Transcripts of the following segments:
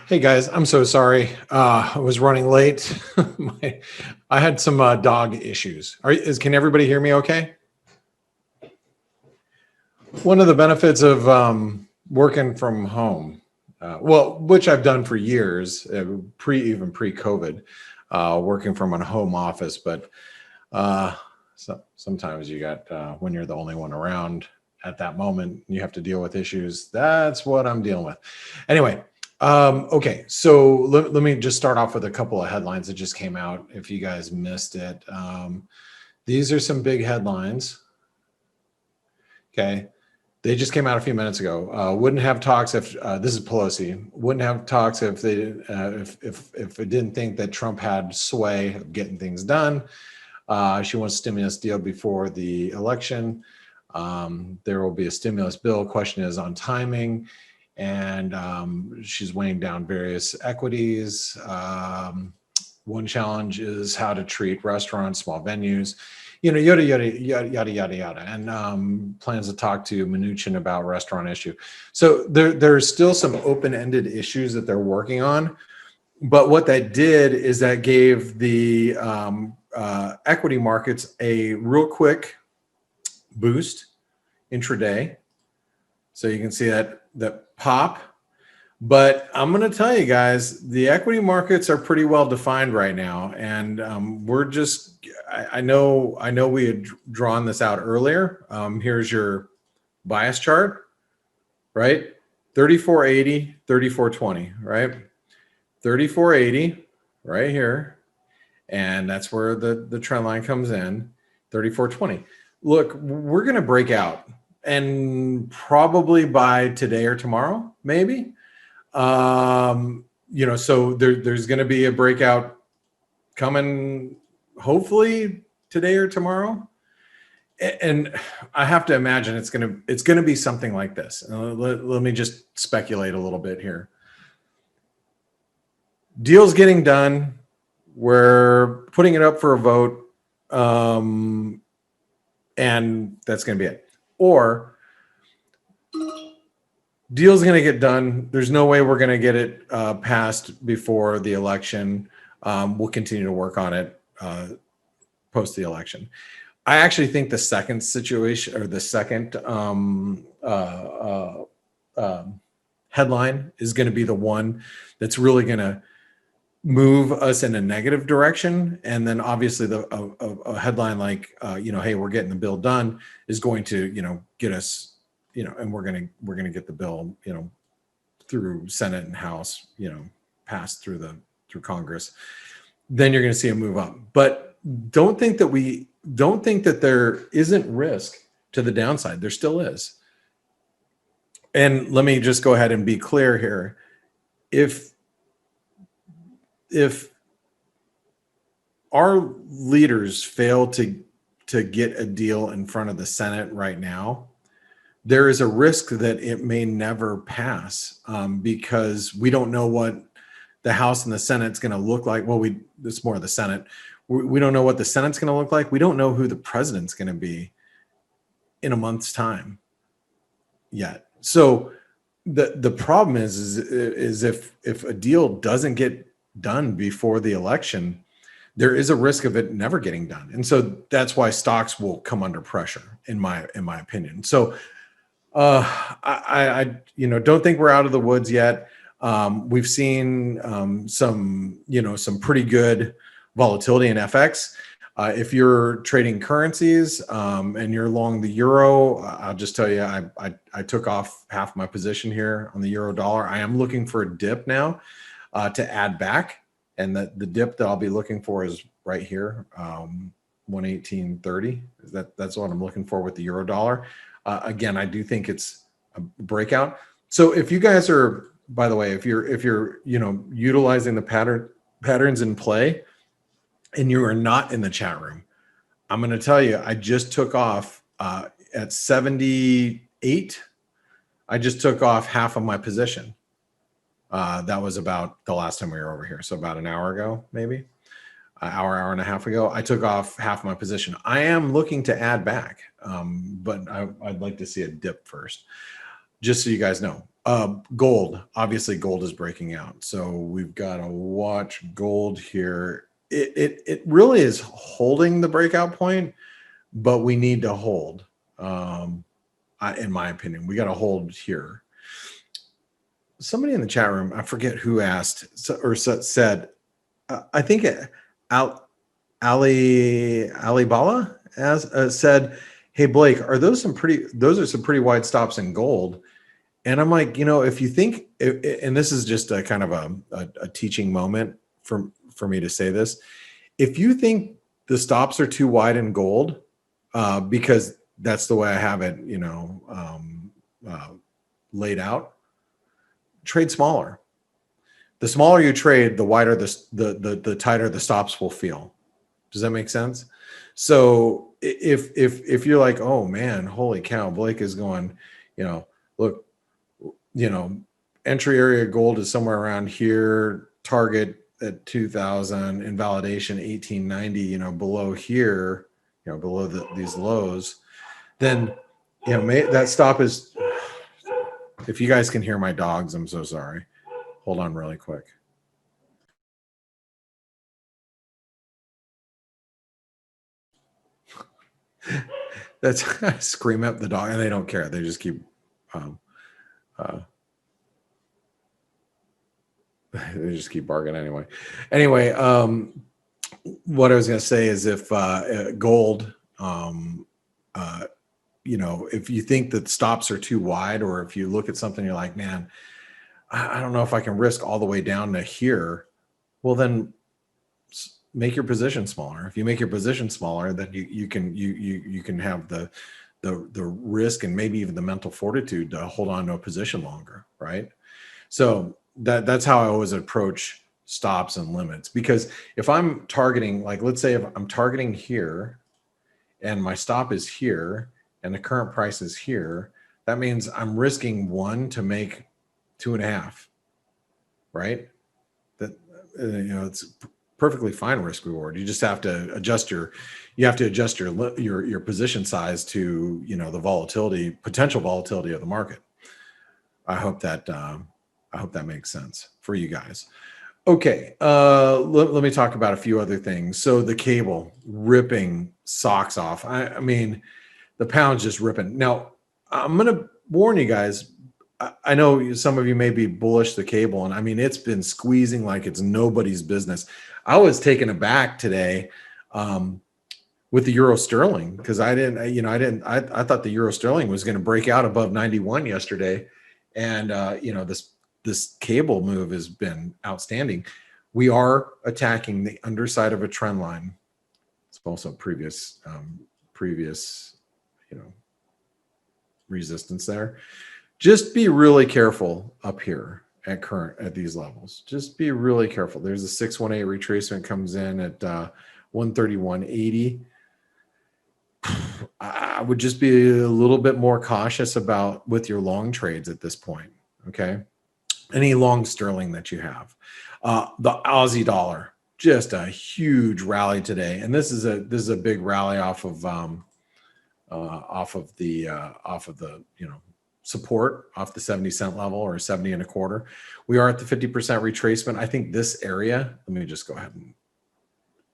Hey guys, I'm so sorry. I was running late. I had some dog issues. Can everybody hear me okay? One of the benefits of working from home, which I've done for years, even pre-COVID, working from a home office, but sometimes you got, when you're the only one around at that moment, you have to deal with issues. That's what I'm dealing with. Anyway, okay, so let me just start off with a couple of headlines that just came out. If you guys missed it, these are some big headlines. Okay, they just came out a few minutes ago. Wouldn't have talks if this is Pelosi. Wouldn't have talks if they if it didn't think that Trump had sway of getting things done. She wants a stimulus deal before the election. There will be a stimulus bill. Question is on timing. And she's weighing down various equities. One challenge is how to treat restaurants, small venues, yada, yada. And plans to talk to Mnuchin about restaurant issue. So there's still some open-ended issues that they're working on. But what that did is that gave the equity markets a real quick boost intraday. So you can see that pop. But I'm going to tell you guys, the equity markets are pretty well defined right now. And we're just, I know we had drawn this out earlier. Here's your bias chart, right? 3480, 3420, right? 3480 right here. And that's where the trend line comes in, 3420. Look, we're going to break out. And probably by today or tomorrow, maybe, so there's going to be a breakout coming, hopefully today or tomorrow. And I have to imagine it's going to be something like this. Let me just speculate a little bit here. Deal's getting done. We're putting it up for a vote. And that's going to be it. Or deal's going to get done. There's no way we're going to get it passed before the election. We'll continue to work on it post the election. I actually think the second situation, or the second headline, is going to be the one that's really going to move us in a negative direction. And then obviously a headline like, hey, we're getting the bill done is going to, get us, and we're going to get the bill, through Senate and House, passed through Congress. Then you're going to see a move up. But don't think that there isn't risk to the downside. There still is. And let me just go ahead and be clear here. If our leaders fail to get a deal in front of the Senate right now, there is a risk that it may never pass because we don't know what the House and the Senate's going to look like. Well, it's more of the Senate. We don't know what the Senate's going to look like. We don't know who the president's going to be in a month's time yet. So the problem is if a deal doesn't get done before the election, there is a risk of it never getting done. And so that's why stocks will come under pressure, in my opinion. So I don't think we're out of the woods yet. We've seen some pretty good volatility in FX. If you're trading currencies and you're long the euro, I'll just tell you, I took off half my position here on the euro dollar. I am looking for a dip now to add back, and the dip that I'll be looking for is right here, 118.30. That's what I'm looking for with the euro dollar. Again, I do think it's a breakout. So if you guys are, by the way, if you're utilizing the patterns in play and you are not in the chat room, I'm going to tell you, I just took off at 78. I just took off half of my position. That was about the last time we were over here. So about an hour ago, maybe hour and a half ago, I took off half my position. I am looking to add back, but I'd like to see a dip first, just so you guys know. Gold, obviously gold is breaking out. So we've got to watch gold here. It really is holding the breakout point, but we need to hold. In my opinion, we got to hold here. Somebody in the chat room, I forget who asked or said, I think Alibala said, "Hey Blake, are those some pretty wide stops in gold?" And I'm like, if you think, and this is just a kind of a teaching moment for me to say this, if you think the stops are too wide in gold, because that's the way I have it, laid out, trade smaller. The smaller you trade, the wider the tighter the stops will feel. Does that make sense? So if you're like, oh man, holy cow, Blake is going, look, entry area gold is somewhere around here, target at 2000, invalidation 1890, below here, below these lows, then that stop is, if you guys can hear my dogs, I'm so sorry. Hold on really quick. That's scream at the dog, and they don't care. They just keep they just keep barking anyway. Anyway, what I was going to say is if gold, if you think that stops are too wide, or if you look at something, you're like, man, I don't know if I can risk all the way down to here. Well, then make your position smaller. If you make your position smaller, then you can have the risk and maybe even the mental fortitude to hold on to a position longer, right? So that's how I always approach stops and limits. Because if I'm targeting, like, let's say if I'm targeting here and my stop is here and the current price is here, that means I'm risking 1 to make 2.5, right? That it's perfectly fine risk reward. You just have to adjust your position size to the potential volatility of the market. I hope that makes sense for you guys. Okay, let me talk about a few other things. So the cable ripping socks off. I mean, the pound's just ripping. Now, I'm going to warn you guys. I know some of you may be bullish the cable, and I mean, it's been squeezing like it's nobody's business. I was taken aback today with the euro sterling, because I thought the euro sterling was going to break out above 91 yesterday, and this cable move has been outstanding. We are attacking the underside of a trend line. It's also previous resistance there. Just be really careful up here at these levels. Just be really careful. There's a 618 retracement comes in at 131.80. I would just be a little bit more cautious with your long trades at this point. Okay, any long sterling that you have. The Aussie dollar, just a huge rally today, and this is a big rally off of the support off the 70-cent level, or 70 and a quarter. We are at the 50% retracement. I think this area, let me just go ahead and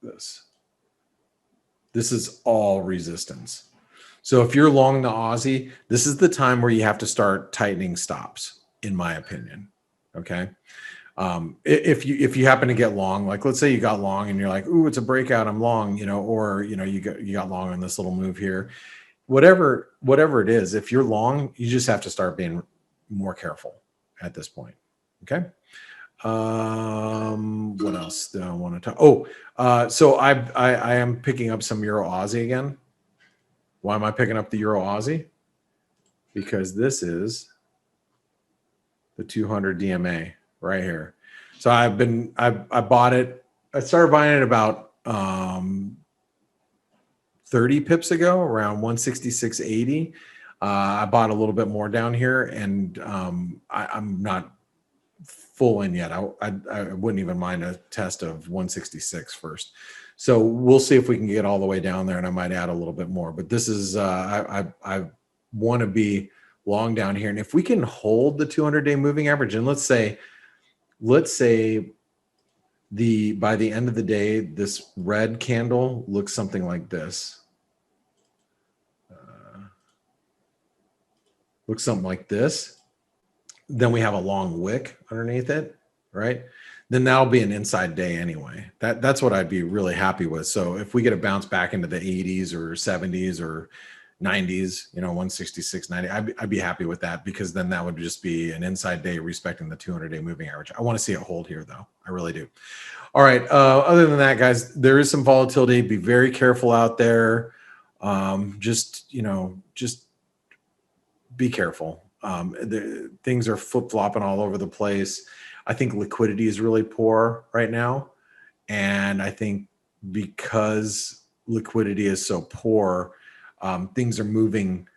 this is all resistance. So if you're long the Aussie, this is the time where you have to start tightening stops, in my opinion. Okay. If you happen to get long, like let's say you got long and you're like, ooh, it's a breakout, I'm long, or you got long on this little move here. Whatever it is, if you're long, you just have to start being more careful at this point. Okay. What else do I want to talk? So I am picking up some Euro Aussie again. Why am I picking up the Euro Aussie? Because this is the 200 DMA right here. So I bought it. I started buying it about 30 pips ago, around 166.80. I bought a little bit more down here, and I'm not full in yet. I wouldn't even mind a test of 166 first. So we'll see if we can get all the way down there, and I might add a little bit more. But this is I want to be long down here. And if we can hold the 200-day moving average, and let's say by the end of the day, this red candle looks something like this. Looks something like this. Then we have a long wick underneath it, right? Then that'll be an inside day anyway. That's what I'd be really happy with. So if we get a bounce back into the 80s or 70s or 90s, 166.90, I'd be happy with that, because then that would just be an inside day respecting the 200-day moving average. I want to see it hold here, though. I really do. All right. Other than that, guys, there is some volatility. Be very careful out there. Just be careful. Things are flip-flopping all over the place. I think liquidity is really poor right now. And I think because liquidity is so poor, things are moving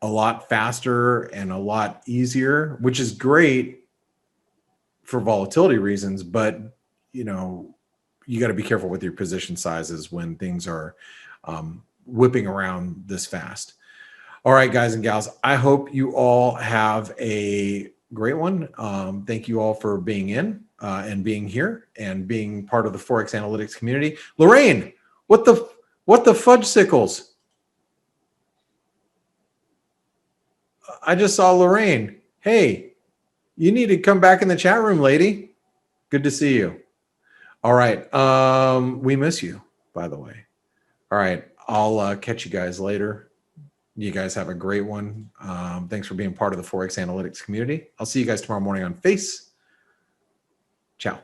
a lot faster and a lot easier, which is great for volatility reasons. But, you got to be careful with your position sizes when things are whipping around this fast. All right, guys and gals, I hope you all have a great one. Thank you all for being in and being here and being part of the Forex Analytics community. Lorraine, what the fudge sickles? I just saw Lorraine. Hey, you need to come back in the chat room, lady. Good to see you. All right. We miss you, by the way. All right. I'll catch you guys later. You guys have a great one. Thanks for being part of the Forex Analytics community. I'll see you guys tomorrow morning on Face. Ciao.